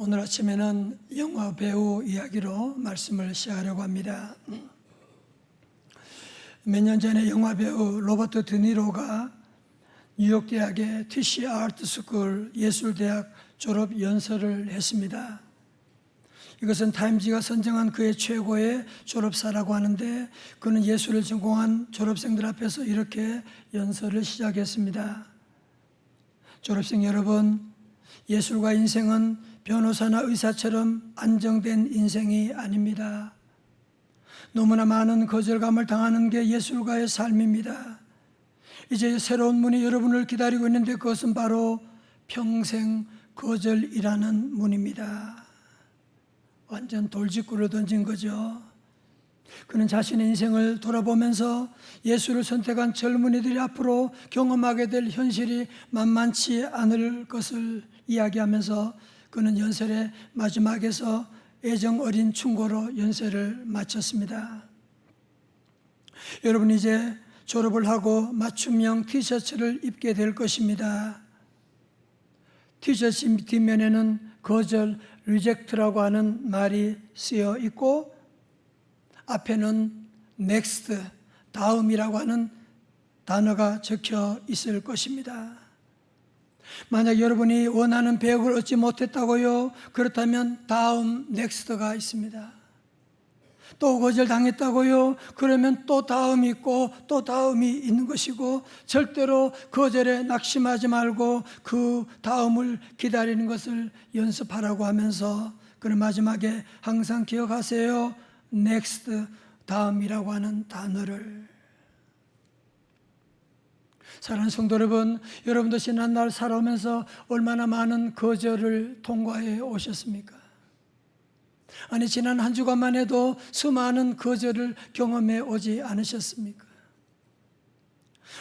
오늘 아침에는 영화 배우 이야기로 말씀을 시작하려고 합니다. 몇 년 전에 영화 배우 로버트 드니로가 뉴욕 대학의 TC 아트 스쿨 예술대학 졸업 연설을 했습니다. 이것은 타임지가 선정한 그의 최고의 졸업사라고 하는데, 그는 예술을 전공한 졸업생들 앞에서 이렇게 연설을 시작했습니다. 졸업생 여러분, 예술가 인생은 변호사나 의사처럼 안정된 인생이 아닙니다. 너무나 많은 거절감을 당하는 게 예술가의 삶입니다. 이제 새로운 문이 여러분을 기다리고 있는데, 그것은 바로 평생 거절이라는 문입니다. 완전 돌직구를 던진 거죠. 그는 자신의 인생을 돌아보면서 예술을 선택한 젊은이들이 앞으로 경험하게 될 현실이 만만치 않을 것을 이야기하면서 그는 연설의 마지막에서 애정 어린 충고로 연설을 마쳤습니다. 여러분, 이제 졸업을 하고 맞춤형 티셔츠를 입게 될 것입니다. 티셔츠 뒷면에는 거절, 리젝트라고 하는 말이 쓰여 있고, 앞에는 next, 다음이라고 하는 단어가 적혀 있을 것입니다. 만약 여러분이 원하는 배역을 얻지 못했다고요? 그렇다면 다음 next가 있습니다. 또 거절당했다고요? 그러면 또 다음이 있고 또 다음이 있는 것이고, 절대로 거절에 낙심하지 말고 그 다음을 기다리는 것을 연습하라고 하면서, 그는 마지막에 항상 기억하세요. next, 다음이라고 하는 단어를. 사랑하는 성도 여러분, 여러분도 지난날 살아오면서 얼마나 많은 거절을 통과해 오셨습니까? 아니, 지난 한 주간만 해도 수많은 거절을 경험해 오지 않으셨습니까?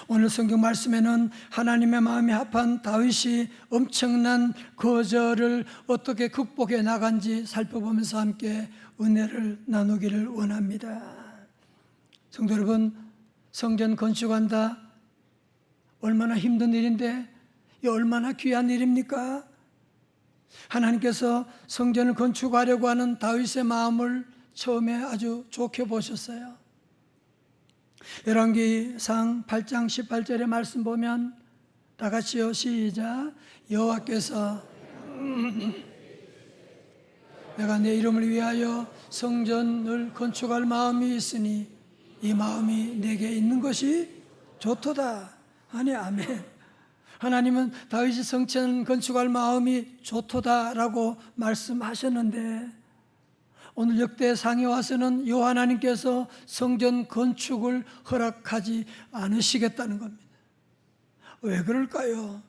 오늘 성경 말씀에는 하나님의 마음이 합한 다윗이 엄청난 거절을 어떻게 극복해 나간지 살펴보면서 함께 은혜를 나누기를 원합니다. 성도 여러분, 성전 건축한다, 얼마나 힘든 일인데, 이 얼마나 귀한 일입니까? 하나님께서 성전을 건축하려고 하는 다윗의 마음을 처음에 아주 좋게 보셨어요. 열왕기상 8장 18절의 말씀 보면, 다 같이요, 시작. 여호와께서 내가 내 이름을 위하여 성전을 건축할 마음이 있으니 이 마음이 내게 있는 것이 좋도다. 아니, 아멘. 하나님은 다윗이 성전 건축할 마음이 좋도다라고 말씀하셨는데, 오늘 역대상에 와서는 여호와 하나님께서 성전 건축을 허락하지 않으시겠다는 겁니다. 왜 그럴까요?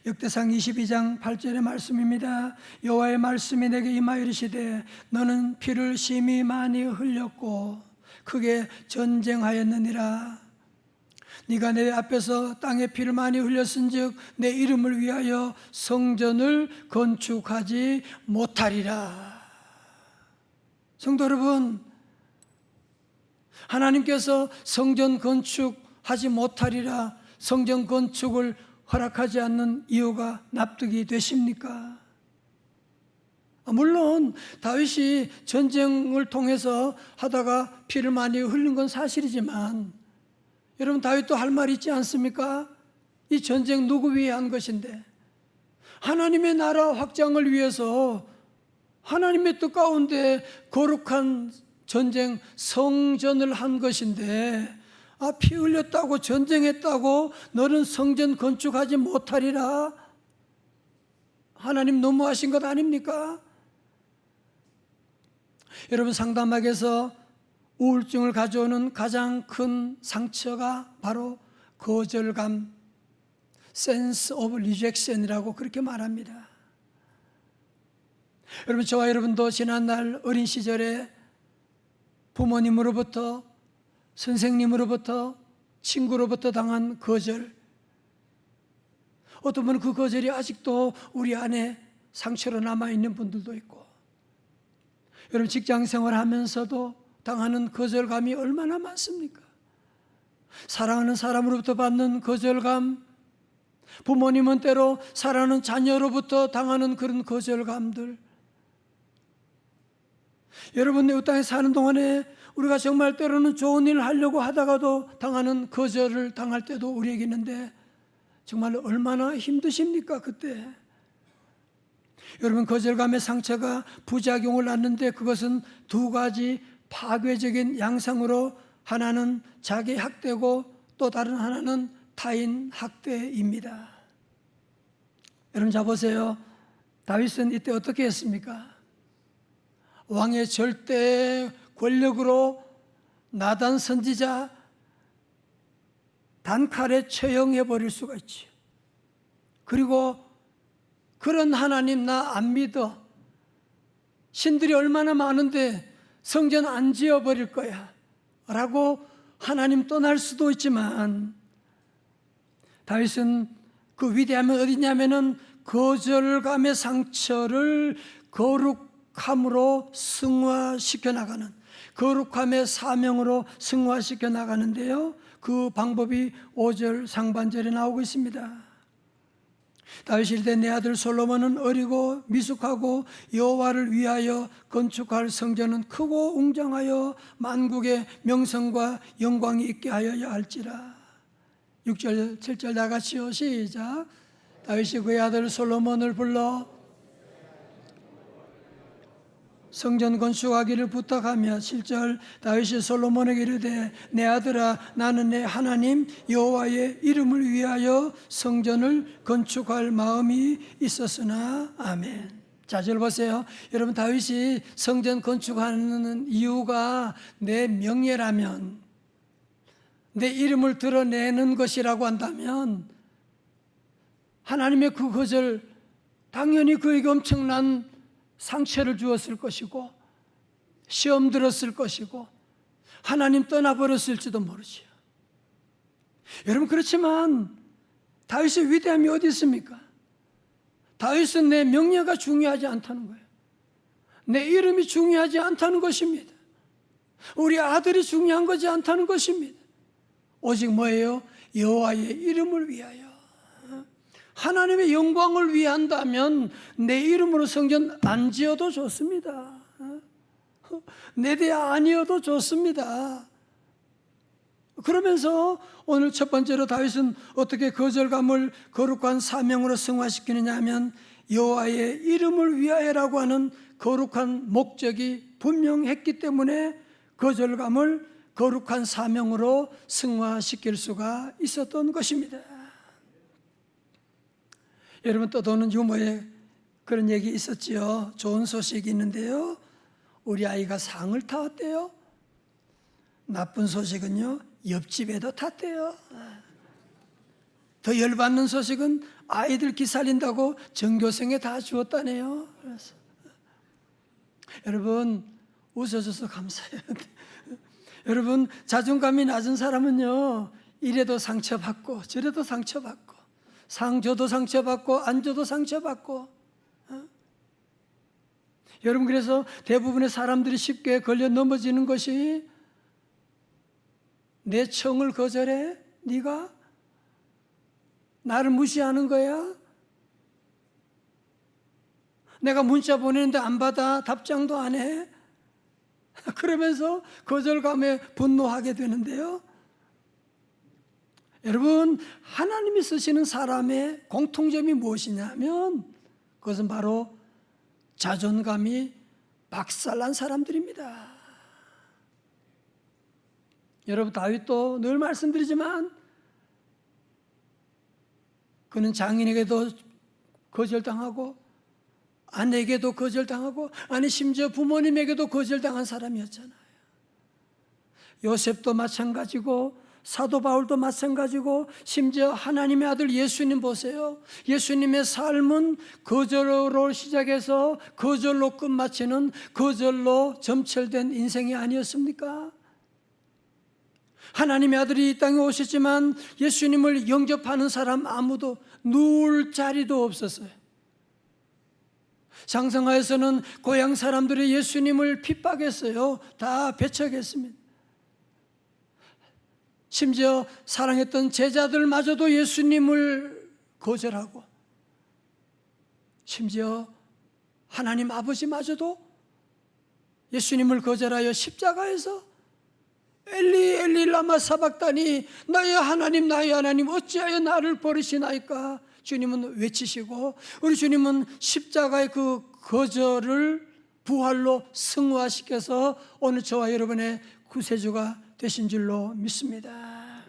역대상 22장 8절의 말씀입니다. 여호와의 말씀이 내게 임하여 이르시되 너는 피를 심히 많이 흘렸고 크게 전쟁하였느니라. 네가 내 앞에서 땅에 피를 많이 흘렸은즉 내 이름을 위하여 성전을 건축하지 못하리라. 성도 여러분, 하나님께서 성전 건축하지 못하리라, 성전 건축을 허락하지 않는 이유가 납득이 되십니까? 물론 다윗이 전쟁을 통해서 하다가 피를 많이 흘린 건 사실이지만, 여러분, 다윗도 할 말이 있지 않습니까? 이 전쟁 누구 위해 한 것인데, 하나님의 나라 확장을 위해서 하나님의 뜻 가운데 거룩한 전쟁, 성전을 한 것인데, 피 흘렸다고, 전쟁했다고 너는 성전 건축하지 못하리라? 하나님 너무하신 것 아닙니까? 여러분, 상담학에서 우울증을 가져오는 가장 큰 상처가 바로 거절감, sense of rejection이라고 그렇게 말합니다. 여러분, 저와 여러분도 지난날 어린 시절에 부모님으로부터, 선생님으로부터, 친구로부터 당한 거절, 어떤 분은 그 거절이 아직도 우리 안에 상처로 남아있는 분들도 있고, 여러분, 직장 생활하면서도 당하는 거절감이 얼마나 많습니까? 사랑하는 사람으로부터 받는 거절감, 부모님은 때로 사랑하는 자녀로부터 당하는 그런 거절감들. 여러분, 이 땅에 사는 동안에 우리가 정말 때로는 좋은 일을 하려고 하다가도 당하는 거절을 당할 때도 우리에게 있는데 정말 얼마나 힘드십니까 그때. 여러분, 거절감의 상처가 부작용을 낳는데 그것은 두 가지 파괴적인 양상으로, 하나는 자기 학대고 또 다른 하나는 타인 학대입니다. 여러분, 자 보세요. 다윗은 이때 어떻게 했습니까? 왕의 절대 권력으로 나단 선지자 단칼에 처형해 버릴 수가 있지. 그리고 그런 하나님 나 안 믿어. 신들이 얼마나 많은데 성전 안 지어버릴 거야 라고 하나님 떠날 수도 있지만, 다윗은 그 위대함이 어디냐면은 거절감의 상처를 거룩함으로 승화시켜 나가는, 거룩함의 사명으로 승화시켜 나가는데요, 그 방법이 5절 상반절에 나오고 있습니다. 다윗이 이르되 내 아들 솔로몬은 어리고 미숙하고 여호와를 위하여 건축할 성전은 크고 웅장하여 만국의 명성과 영광이 있게 하여야 할지라. 6절 7절 다 같이요. 시작. 다윗이 그의 아들 솔로몬을 불러 성전 건축하기를 부탁하며 7절 다윗이 솔로몬에게 이르되 내 아들아, 나는 내 하나님 여호와의 이름을 위하여 성전을 건축할 마음이 있었으나. 아멘. 자, 절 보세요. 여러분, 다윗이 성전 건축하는 이유가 내 명예라면, 내 이름을 드러내는 것이라고 한다면 하나님의 그 거절, 당연히 그에게 엄청난 상처를 주었을 것이고 시험 들었을 것이고 하나님 떠나버렸을지도 모르지요. 여러분, 그렇지만 다윗의 위대함이 어디 있습니까? 다윗은 내 명예가 중요하지 않다는 거예요. 내 이름이 중요하지 않다는 것입니다. 우리 아들이 중요한 것이 않다는 것입니다. 오직 뭐예요? 여호와의 이름을 위하여, 하나님의 영광을 위한다면 내 이름으로 성전 안 지어도 좋습니다. 내 대 아니어도 좋습니다. 그러면서 오늘 첫 번째로 다윗은 어떻게 거절감을 거룩한 사명으로 승화시키느냐 하면, 여호와의 이름을 위하여라고 하는 거룩한 목적이 분명했기 때문에 거절감을 거룩한 사명으로 승화시킬 수가 있었던 것입니다. 여러분, 떠도는 유머에 그런 얘기 있었지요. 좋은 소식이 있는데요, 우리 아이가 상을 타왔대요. 나쁜 소식은요, 옆집에도 탔대요. 더 열받는 소식은 아이들 기살린다고 전교생에 다 주었다네요. 그래서 여러분, 웃어줘서 감사해요. 여러분, 자존감이 낮은 사람은요, 이래도 상처받고 저래도 상처받고, 상 줘도 상처받고 안 줘도 상처받고. 여러분, 그래서 대부분의 사람들이 쉽게 걸려 넘어지는 것이, 내 청을 거절해? 네가? 나를 무시하는 거야? 내가 문자 보내는데 안 받아? 답장도 안 해? 그러면서 거절감에 분노하게 되는데요, 여러분, 하나님이 쓰시는 사람의 공통점이 무엇이냐면 그것은 바로 자존감이 박살난 사람들입니다. 여러분, 다윗도 늘 말씀드리지만 그는 장인에게도 거절당하고 아내에게도 거절당하고, 아니 심지어 부모님에게도 거절당한 사람이었잖아요. 요셉도 마찬가지고 사도 바울도 마찬가지고, 심지어 하나님의 아들 예수님 보세요. 예수님의 삶은 거절로 시작해서 거절로 끝마치는, 거절로 점철된 인생이 아니었습니까? 하나님의 아들이 이 땅에 오셨지만 예수님을 영접하는 사람 아무도, 누울 자리도 없었어요. 장성하에서는 고향 사람들이 예수님을 핍박했어요. 다 배척했습니다. 심지어 사랑했던 제자들마저도 예수님을 거절하고 심지어 하나님 아버지마저도 예수님을 거절하여 십자가에서 엘리 엘리 라마 사박다니 나의 하나님 어찌하여 나를 버리시나이까 주님은 외치시고 우리 주님은 십자가의 그 거절을 부활로 승화시켜서 오늘 저와 여러분의 구세주가 되신 줄로 믿습니다.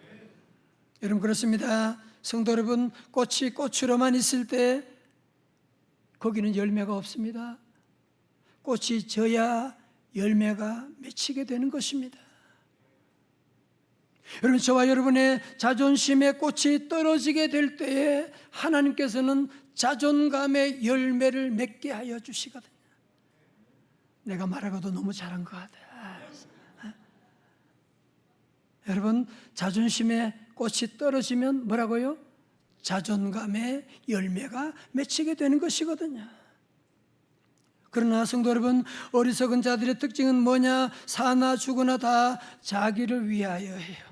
여러분 그렇습니다. 성도 여러분, 꽃이 꽃으로만 있을 때 거기는 열매가 없습니다. 꽃이 져야 열매가 맺히게 되는 것입니다. 여러분 저와 여러분의 자존심의 꽃이 떨어지게 될 때에 하나님께서는 자존감의 열매를 맺게 하여 주시거든요. 내가 말하고도 너무 잘한 것 같아. 여러분 자존심의 꽃이 떨어지면 뭐라고요? 자존감의 열매가 맺히게 되는 것이거든요. 그러나 성도 여러분, 어리석은 자들의 특징은 뭐냐? 사나 죽으나 다 자기를 위하여 해요.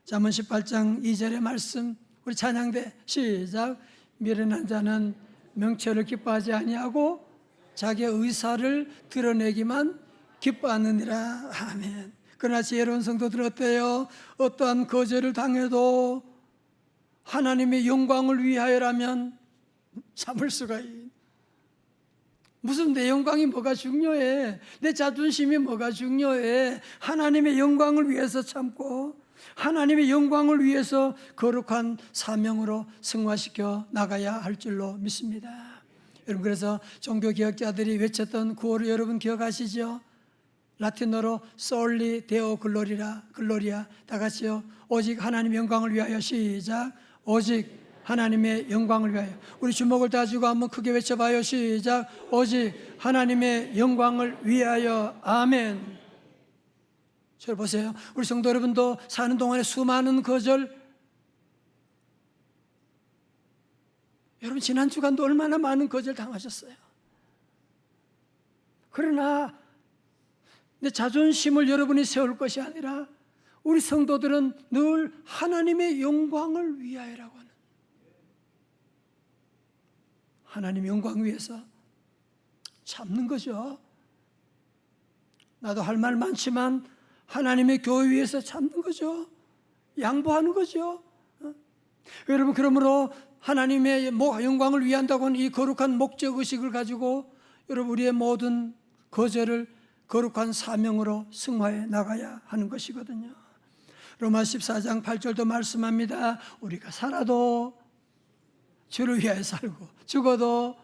잠언 18장 2절의 말씀, 우리 찬양대 시작. 미련한 자는 명철을 기뻐하지 아니하고 자기의 의사를 드러내기만 기뻐하느니라. 아멘. 그러나 지혜로운 성도들 어때요? 어떠한 거절을 당해도 하나님의 영광을 위하여라면 참을 수가 있어요. 무슨 내 영광이 뭐가 중요해? 내 자존심이 뭐가 중요해? 하나님의 영광을 위해서 참고 하나님의 영광을 위해서 거룩한 사명으로 승화시켜 나가야 할 줄로 믿습니다. 여러분 그래서 종교개혁자들이 외쳤던 구호를 여러분 기억하시죠? 라틴어로 솔리 데오 글로리아 다 같이요. 오직 하나님의 영광을 위하여 시작. 오직 하나님의 영광을 위하여. 우리 주먹을 다지고 한번 크게 외쳐봐요. 시작. 오직 하나님의 영광을 위하여. 아멘. 저 보세요. 우리 성도 여러분도 사는 동안에 수많은 거절, 여러분 지난 주간도 얼마나 많은 거절 당하셨어요. 그러나 내 자존심을 여러분이 세울 것이 아니라 우리 성도들은 늘 하나님의 영광을 위하여라고 하는, 하나님의 영광 위해서 참는 거죠. 나도 할 말 많지만 하나님의 교회 위해서 참는 거죠. 양보하는 거죠. 여러분 그러므로 하나님의 영광을 위한다고 하는 이 거룩한 목적의식을 가지고 여러분 우리의 모든 거절을 거룩한 사명으로 승화해 나가야 하는 것이거든요. 로마 14장 8절도 말씀합니다. 우리가 살아도 주를 위하여 살고 죽어도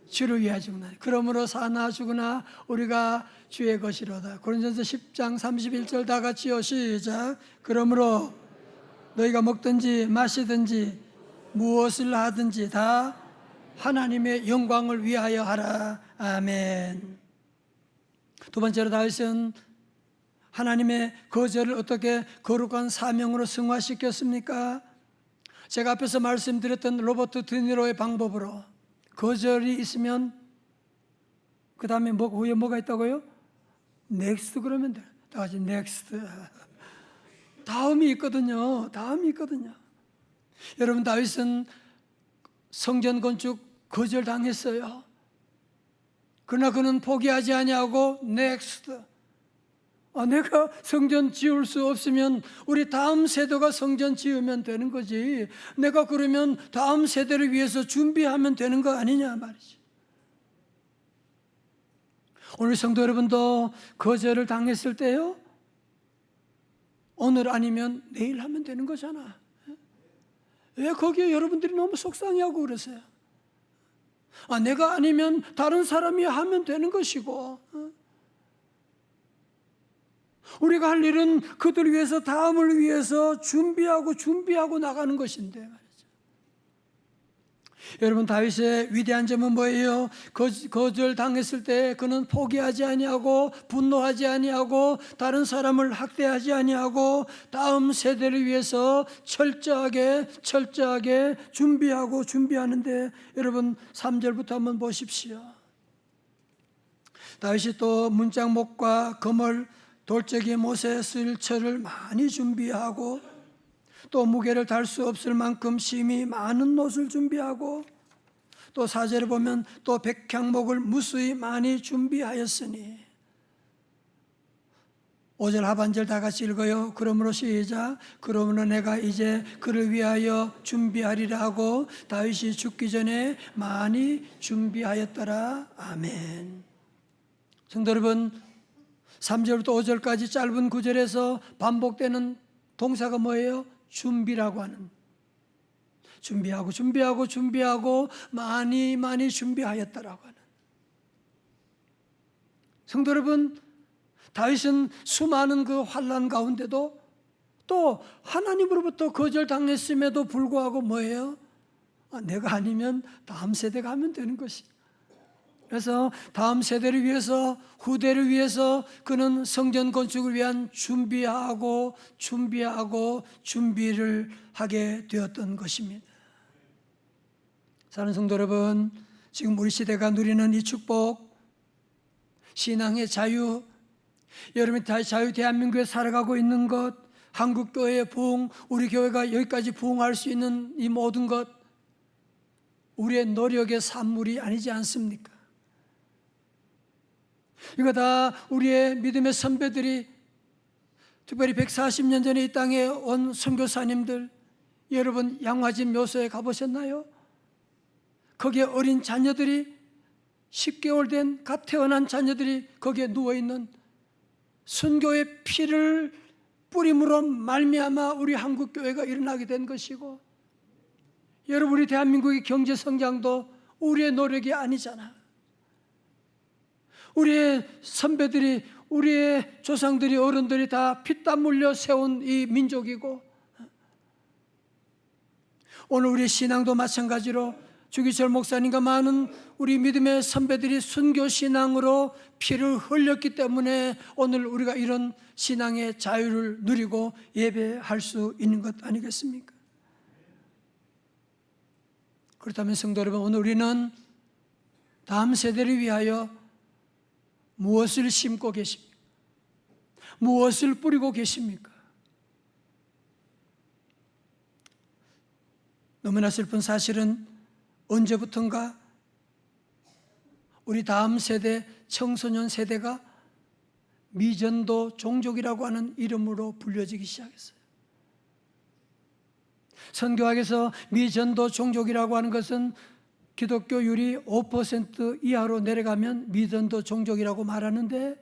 주를 위하여 죽나. 그러므로 사나 죽으나 우리가 주의 것이로다. 고린도전서 10장 31절 다 같이요. 시작. 그러므로 너희가 먹든지 마시든지 무엇을 하든지 다 하나님의 영광을 위하여 하라. 아멘. 두 번째로 다윗은 하나님의 거절을 어떻게 거룩한 사명으로 승화시켰습니까? 제가 앞에서 말씀드렸던 로버트 드니로의 방법으로 거절이 있으면 그 다음에 후에 뭐가 있다고요? 넥스트 그러면 돼. 다 같이 넥스트. 다음이 있거든요. 여러분 다윗은 성전 건축 거절당했어요. 그러나 그는 포기하지 아니하고 넥스트. 내가 성전 지을 수 없으면 우리 다음 세대가 성전 지으면 되는 거지. 내가 그러면 다음 세대를 위해서 준비하면 되는 거 아니냐 말이지. 오늘 성도 여러분도 거절을 당했을 때요, 오늘 아니면 내일 하면 되는 거잖아. 왜 거기에 여러분들이 너무 속상해하고 그러세요? 내가 아니면 다른 사람이 하면 되는 것이고, 우리가 할 일은 그들 위해서 다음을 위해서 준비하고 나가는 것인데 말이죠. 여러분 다윗의 위대한 점은 뭐예요? 거절 당했을 때 그는 포기하지 아니하고 분노하지 아니하고 다른 사람을 학대하지 아니하고 다음 세대를 위해서 철저하게 준비하는데 여러분 3절부터 한번 보십시오. 다윗이 또 문짝목과 거물 돌적이 못에 쓸 철을 많이 준비하고 또 무게를 달 수 없을 만큼 심히 많은 옷을 준비하고 또 4절에 보면 또 백향목을 무수히 많이 준비하였으니 5절 하반절 다 같이 읽어요. 그러므로 시작. 그러므로 내가 이제 그를 위하여 준비하리라 하고 다윗이 죽기 전에 많이 준비하였더라. 아멘. 성도 여러분, 3절부터 5절까지 짧은 구절에서 반복되는 동사가 뭐예요? 준비라고 하는, 준비하고 많이 준비하였다라고 하는. 성도 여러분, 다윗은 수많은 그 환난 가운데도 또 하나님으로부터 거절당했음에도 불구하고 뭐예요? 내가 아니면 다음 세대가 하면 되는 것이. 그래서 다음 세대를 위해서, 후대를 위해서 그는 성전 건축을 위한 준비를 하게 되었던 것입니다. 사랑하는 성도 여러분, 지금 우리 시대가 누리는 이 축복, 신앙의 자유, 여러분이 자유 대한민국에 살아가고 있는 것, 한국교회의 부흥, 우리 교회가 여기까지 부흥할 수 있는 이 모든 것, 우리의 노력의 산물이 아니지 않습니까? 이거 다 우리의 믿음의 선배들이, 특별히 140년 전에 이 땅에 온 선교사님들, 여러분 양화진 묘소에 가보셨나요? 거기에 어린 자녀들이, 10개월 된 갓 태어난 자녀들이 거기에 누워있는, 선교의 피를 뿌림으로 말미암아 우리 한국교회가 일어나게 된 것이고, 여러분 우리 대한민국의 경제 성장도 우리의 노력이 아니잖아. 우리의 선배들이, 우리의 조상들이, 어른들이 다 피땀 흘려 세운 이 민족이고, 오늘 우리 신앙도 마찬가지로 주기철 목사님과 많은 우리 믿음의 선배들이 순교 신앙으로 피를 흘렸기 때문에 오늘 우리가 이런 신앙의 자유를 누리고 예배할 수 있는 것 아니겠습니까? 그렇다면 성도 여러분, 오늘 우리는 다음 세대를 위하여 무엇을 심고 계십니까? 무엇을 뿌리고 계십니까? 너무나 슬픈 사실은 언제부턴가 우리 다음 세대, 청소년 세대가 미전도 종족이라고 하는 이름으로 불려지기 시작했어요. 선교학에서 미전도 종족이라고 하는 것은 기독교율이 5% 이하로 내려가면 미전도 종족이라고 말하는데,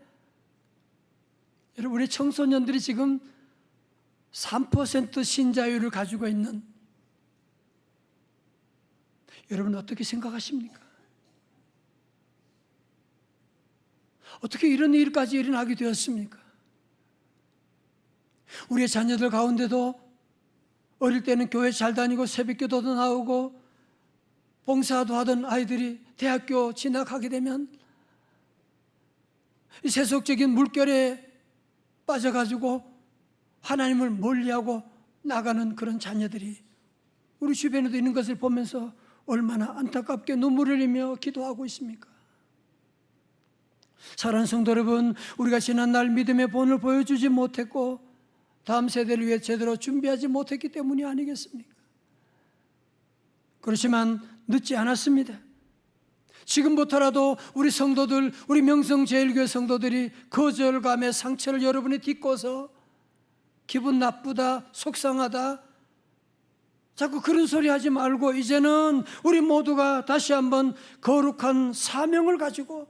여러분 우리 청소년들이 지금 3% 신자율을 가지고 있는, 여러분 어떻게 생각하십니까? 어떻게 이런 일까지 일어나게 되었습니까? 우리의 자녀들 가운데도 어릴 때는 교회 잘 다니고 새벽기도도 나오고 봉사도 하던 아이들이 대학교 진학하게 되면 이 세속적인 물결에 빠져가지고 하나님을 멀리하고 나가는 그런 자녀들이 우리 주변에도 있는 것을 보면서 얼마나 안타깝게 눈물을 흘리며 기도하고 있습니까? 사랑하는 성도 여러분, 우리가 지난날 믿음의 본을 보여주지 못했고 다음 세대를 위해 제대로 준비하지 못했기 때문이 아니겠습니까? 그렇지만 늦지 않았습니다. 지금부터라도 우리 성도들, 우리 명성제일교회 성도들이 거절감의 상처를 여러분이 딛고서 기분 나쁘다, 속상하다, 자꾸 그런 소리 하지 말고 이제는 우리 모두가 다시 한번 거룩한 사명을 가지고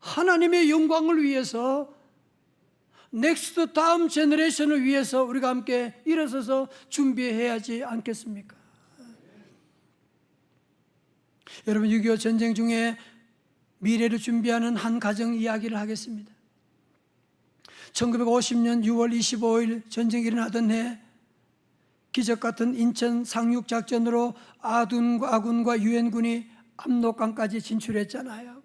하나님의 영광을 위해서, 넥스트 다음 제너레이션을 위해서 우리가 함께 일어서서 준비해야 하지 않겠습니까? 여러분 6.25 전쟁 중에 미래를 준비하는 한 가정 이야기를 하겠습니다. 1950년 6월 25일 전쟁이 일어나던 해, 기적 같은 인천 상륙작전으로 아군과 유엔군이 압록강까지 진출했잖아요.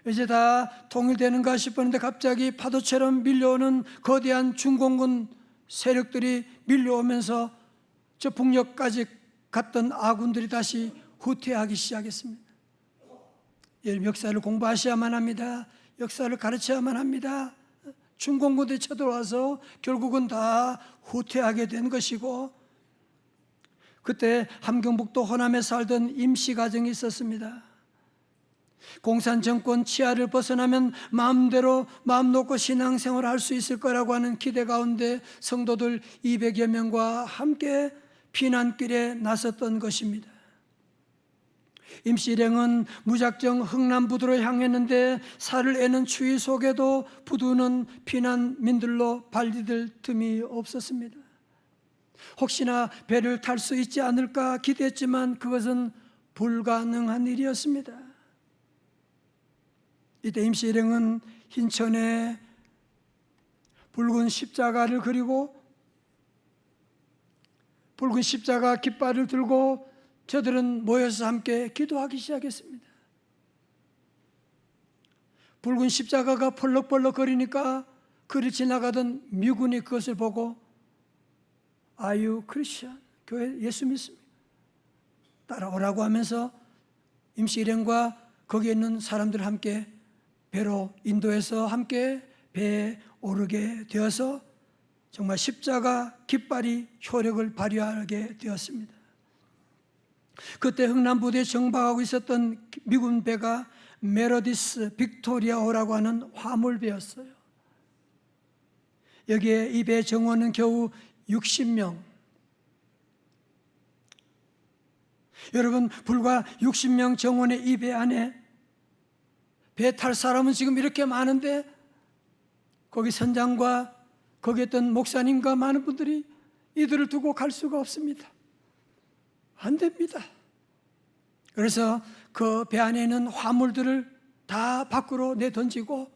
이제 다 통일되는가 싶었는데 갑자기 파도처럼 밀려오는 거대한 중공군 세력들이 밀려오면서 저 북녘까지 갔던 아군들이 다시 후퇴하기 시작했습니다. 역사를 공부하셔야만 합니다. 역사를 가르쳐야만 합니다. 중공군대 쳐들어와서 결국은 다 후퇴하게 된 것이고, 그때 함경북도 호남에 살던 임시가정이 있었습니다. 공산정권 치하를 벗어나면 마음대로 마음 놓고 신앙생활을 할 수 있을 거라고 하는 기대 가운데 성도들 200여 명과 함께 피난길에 나섰던 것입니다. 임시 일행은 무작정 흥남부두로 향했는데 살을 애는 추위 속에도 부두는 피난민들로 발디딜 틈이 없었습니다. 혹시나 배를 탈 수 있지 않을까 기대했지만 그것은 불가능한 일이었습니다. 이때 임시 일행은 흰천에 붉은 십자가를 그리고 붉은 십자가 깃발을 들고 저들은 모여서 함께 기도하기 시작했습니다. 붉은 십자가가 펄럭펄럭 거리니까 그를 지나가던 미군이 그것을 보고 Are you Christian? 교회 예수 믿습니까? 따라오라고 하면서 임시 일행과 거기에 있는 사람들 함께 배로 인도해서 함께 배에 오르게 되어서 정말 십자가 깃발이 효력을 발휘하게 되었습니다. 그때 흥남부대에 정박하고 있었던 미군 배가 메로디스 빅토리아호라고 하는 화물배였어요. 여기에 이 배 정원은 겨우 60명. 여러분, 불과 60명 정원의 이 배 안에 배 탈 사람은 지금 이렇게 많은데 거기 선장과 거기 있던 목사님과 많은 분들이 이들을 두고 갈 수가 없습니다. 안 됩니다. 그래서 그 배 안에 있는 화물들을 다 밖으로 내던지고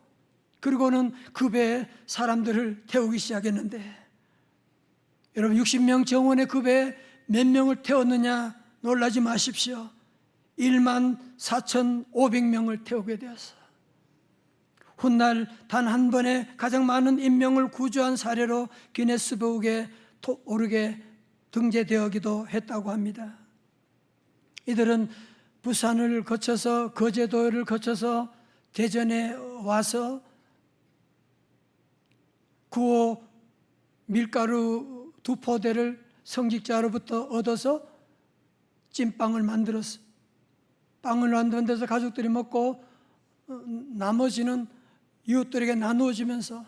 그리고는 그 배에 사람들을 태우기 시작했는데, 여러분 60명 정원의 그 배에 몇 명을 태웠느냐 놀라지 마십시오. 14,500명을 태우게 되었어. 훗날 단 한 번에 가장 많은 인명을 구조한 사례로 기네스북에 오르게 등재되기도 했다고 합니다. 이들은 부산을 거쳐서 거제도를 거쳐서 대전에 와서 구호 밀가루 2포대를 성직자로부터 얻어서 찐빵을 만들었어. 빵을 만들어서 가족들이 먹고 나머지는 이웃들에게 나누어지면서,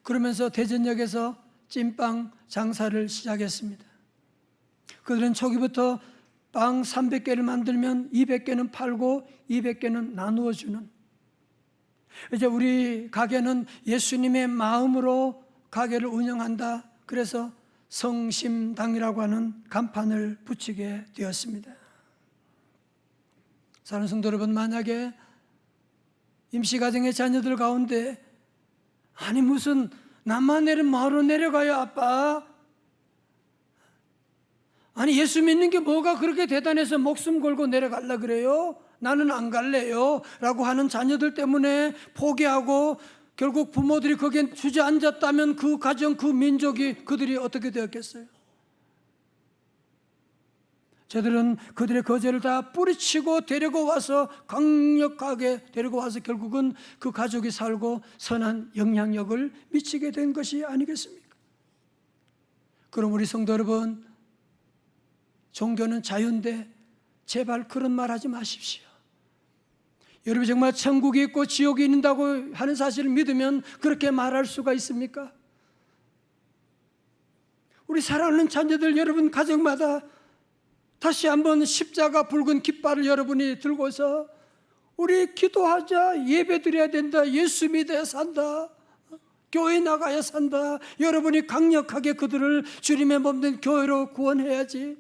그러면서 대전역에서 찐빵 장사를 시작했습니다. 그들은 초기부터 빵 300개를 만들면 200개는 팔고 200개는 나누어 주는, 이제 우리 가게는 예수님의 마음으로 가게를 운영한다, 그래서 성심당이라고 하는 간판을 붙이게 되었습니다. 사랑하는 성도 여러분, 만약에 임시가정의 자녀들 가운데 아니 무슨 남만 내리면 마을로 내려가요 아빠, 아니 예수 믿는 게 뭐가 그렇게 대단해서 목숨 걸고 내려갈라 그래요? 나는 안 갈래요 라고 하는 자녀들 때문에 포기하고 결국 부모들이 거기에 주저앉았다면 그 가정, 그 민족이, 그들이 어떻게 되었겠어요? 저들은 그들의 거제를 다 뿌리치고 데리고 와서, 강력하게 데리고 와서 결국은 그 가족이 살고 선한 영향력을 미치게 된 것이 아니겠습니까? 그럼 우리 성도 여러분, 종교는 자유인데 제발 그런 말 하지 마십시오. 여러분 정말 천국이 있고 지옥이 있다고 하는 사실을 믿으면 그렇게 말할 수가 있습니까? 우리 사랑하는 자녀들 여러분 가정마다 다시 한번 십자가 붉은 깃발을 여러분이 들고서 우리 기도하자, 예배드려야 된다, 예수 믿어야 산다, 교회 나가야 산다, 여러분이 강력하게 그들을 주님의 몸된 교회로 구원해야지.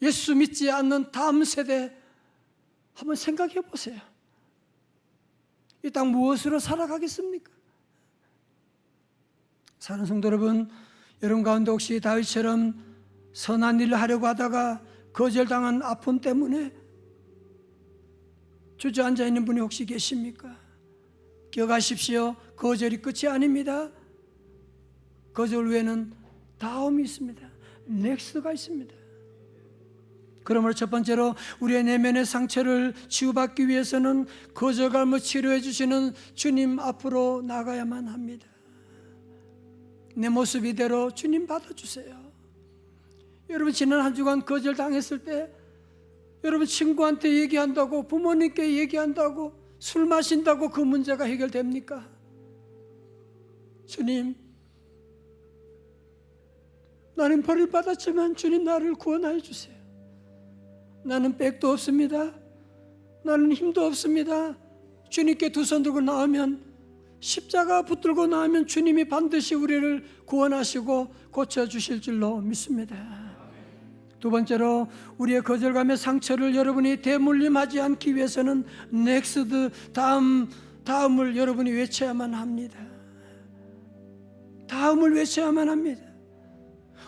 예수 믿지 않는 다음 세대 한번 생각해 보세요. 이 땅 무엇으로 살아가겠습니까? 사랑하는 성도 여러분, 여러분 가운데 혹시 다윗처럼 선한 일을 하려고 하다가 거절당한 아픔 때문에 주저앉아 있는 분이 혹시 계십니까? 기억하십시오. 거절이 끝이 아닙니다. 거절 후에는 다음이 있습니다. 넥스트가 있습니다. 그러므로 첫 번째로 우리의 내면의 상처를 치유받기 위해서는 거절감을 치료해 주시는 주님 앞으로 나가야만 합니다. 내 모습 이대로 주님 받아주세요. 여러분, 지난 한 주간 거절당했을 때 여러분 친구한테 얘기한다고, 부모님께 얘기한다고, 술 마신다고 그 문제가 해결됩니까? 주님, 나는 버림받았지만 주님 나를 구원하여 주세요. 나는 백도 없습니다. 나는 힘도 없습니다. 주님께 두 손 들고 나오면, 십자가 붙들고 나오면 주님이 반드시 우리를 구원하시고 고쳐주실 줄로 믿습니다. 두 번째로 우리의 거절감의 상처를 여러분이 대물림하지 않기 위해서는 넥스트, 다음을 여러분이 외쳐야만 합니다. 다음을 외쳐야만 합니다.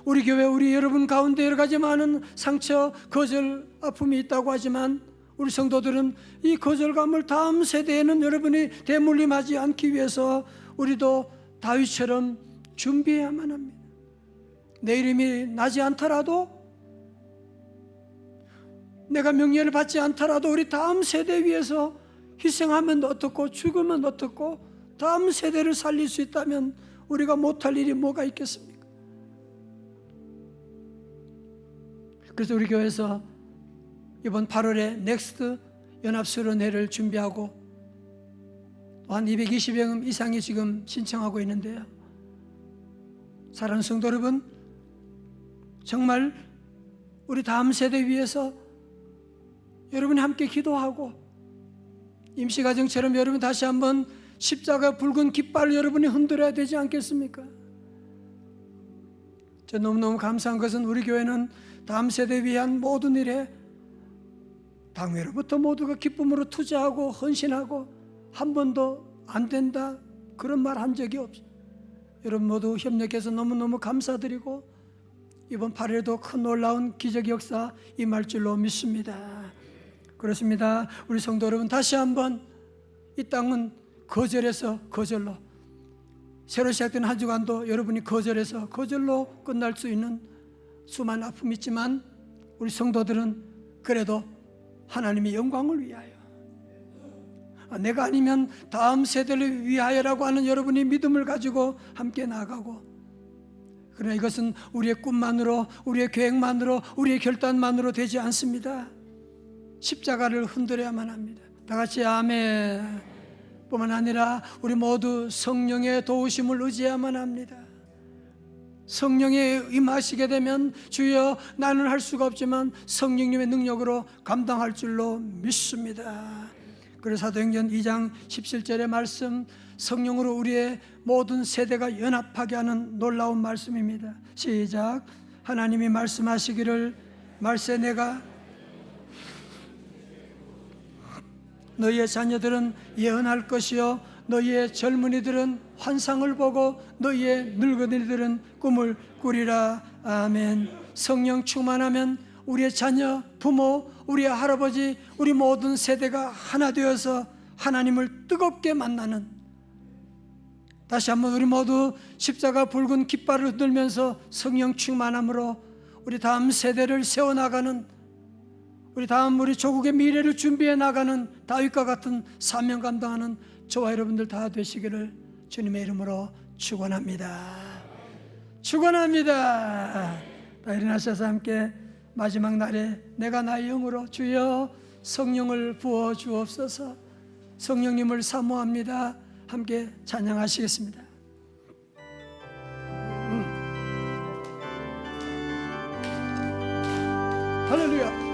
우리 교회, 우리 여러분 가운데 여러 가지 많은 상처, 거절, 아픔이 있다고 하지만 우리 성도들은 이 거절감을 다음 세대에는 여러분이 대물림하지 않기 위해서 우리도 다윗처럼 준비해야만 합니다. 내 이름이 나지 않더라도, 내가 명예를 받지 않더라도 우리 다음 세대 위해서 희생하면 어떻고, 죽으면 어떻고, 다음 세대를 살릴 수 있다면 우리가 못할 일이 뭐가 있겠습니까? 그래서 우리 교회에서 이번 8월에 넥스트 연합수련회를 준비하고 한 220여 명 이상이 지금 신청하고 있는데요. 사랑하는 성도 여러분, 정말 우리 다음 세대 위해서 여러분이 함께 기도하고, 임시가정처럼 여러분 다시 한번 십자가 붉은 깃발을 여러분이 흔들어야 되지 않겠습니까? 저 너무너무 감사한 것은 우리 교회는 다음 세대 위한 모든 일에 당회로부터 모두가 기쁨으로 투자하고 헌신하고 한 번도 안 된다 그런 말 한 적이 없어요. 여러분 모두 협력해서 너무너무 감사드리고 이번 8일에도 큰 놀라운 기적 역사 임할 줄로 믿습니다. 그렇습니다. 우리 성도 여러분, 다시 한번 이 땅은 거절에서 거절로, 새로 시작된 한 주간도 여러분이 거절해서 거절로 끝날 수 있는 수많은 아픔이 있지만 우리 성도들은 그래도 하나님의 영광을 위하여, 내가 아니면 다음 세대를 위하여라고 하는 여러분이 믿음을 가지고 함께 나아가고, 그러나 이것은 우리의 꿈만으로, 우리의 계획만으로, 우리의 결단만으로 되지 않습니다. 십자가를 흔들어야만 합니다. 다 같이 아멘. 뿐만 아니라 우리 모두 성령의 도우심을 의지해야만 합니다. 성령이 임하시게 되면 주여 나는 할 수가 없지만 성령님의 능력으로 감당할 줄로 믿습니다. 그래서 사도행전 2장 17절의 말씀, 성령으로 우리의 모든 세대가 연합하게 하는 놀라운 말씀입니다. 시작. 하나님이 말씀하시기를 말세 내가 너희의 자녀들은 예언할 것이요 너희의 젊은이들은 환상을 보고 너희의 늙은이들은 꿈을 꾸리라. 아멘. 성령 충만하면 우리의 자녀, 부모, 우리의 할아버지, 우리 모든 세대가 하나 되어서 하나님을 뜨겁게 만나는, 다시 한번 우리 모두 십자가 붉은 깃발을 흔들면서 성령 충만함으로 우리 다음 세대를 세워나가는, 우리 다음 우리 조국의 미래를 준비해 나가는 다윗과 같은 사명 감당하는 저와 여러분들 다 되시기를 주님의 이름으로 축원합니다. 축원합니다. 다 일어나셔서 함께 마지막 날에 내가 나의 영으로 주여 성령을 부어 주옵소서, 성령님을 사모합니다. 함께 찬양하시겠습니다. 할렐루야.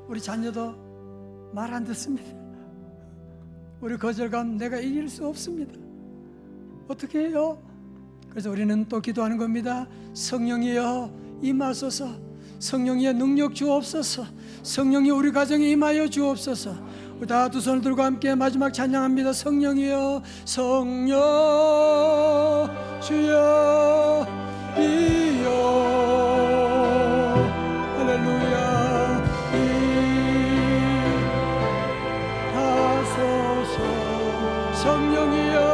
우리 자녀도 말 안 듣습니다. 우리 거절감 내가 이길 수 없습니다. 어떻게 해요? 그래서 우리는 또 기도하는 겁니다. 성령이여 임하소서. 성령의 능력 주옵소서. 성령이 우리 가정에 임하여 주옵소서. 우리 다 두 손을 들고 함께 마지막 찬양합니다. 성령이여 성령 주여 이여 할렐루야 임하소서. 성령이여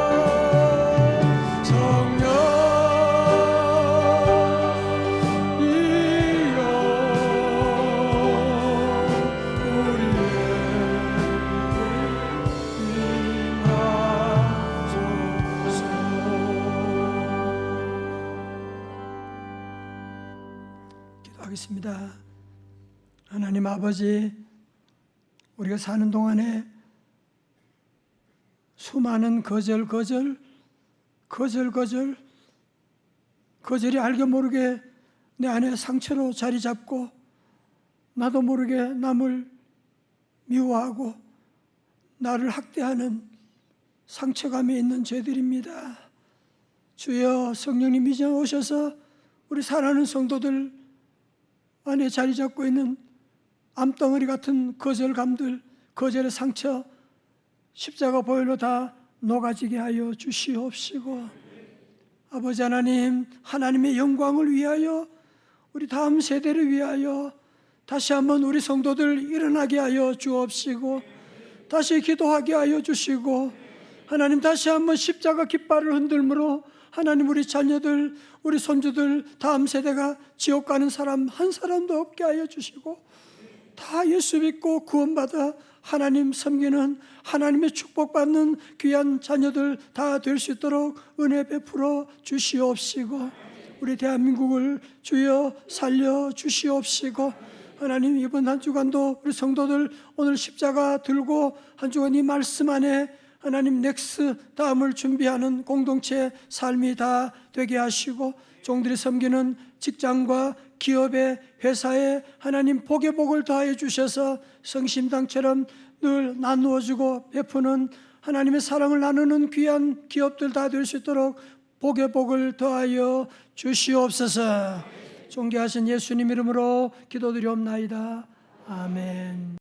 하겠습니다. 하나님 아버지, 우리가 사는 동안에 수많은 거절이 알게 모르게 내 안에 상처로 자리 잡고 나도 모르게 남을 미워하고 나를 학대하는 상처감이 있는 죄들입니다. 주여 성령님 이제 오셔서 우리 사랑하는 성도들 안에 자리 잡고 있는 암덩어리 같은 거절감들, 거절의 상처 십자가 보혈로 다 녹아지게 하여 주시옵시고, 아버지 하나님, 하나님의 영광을 위하여 우리 다음 세대를 위하여 다시 한번 우리 성도들 일어나게 하여 주옵시고, 다시 기도하게 하여 주시고, 하나님 다시 한번 십자가 깃발을 흔들므로 하나님 우리 자녀들, 우리 손주들, 다음 세대가 지옥 가는 사람 한 사람도 없게 하여 주시고, 다 예수 믿고 구원받아 하나님 섬기는, 하나님의 축복받는 귀한 자녀들 다 될 수 있도록 은혜 베풀어 주시옵시고, 우리 대한민국을 주여 살려 주시옵시고, 하나님 이번 한 주간도 우리 성도들 오늘 십자가 들고 한 주간 이 말씀 안에 하나님 넥스 다음을 준비하는 공동체 삶이 다 되게 하시고, 종들이 섬기는 직장과 기업의 회사에 하나님 복의 복을 더하여 주셔서 성심당처럼 늘 나누어주고 베푸는 하나님의 사랑을 나누는 귀한 기업들 다 될 수 있도록 복의 복을 더하여 주시옵소서. 존귀하신 예수님 이름으로 기도드리옵나이다. 아멘.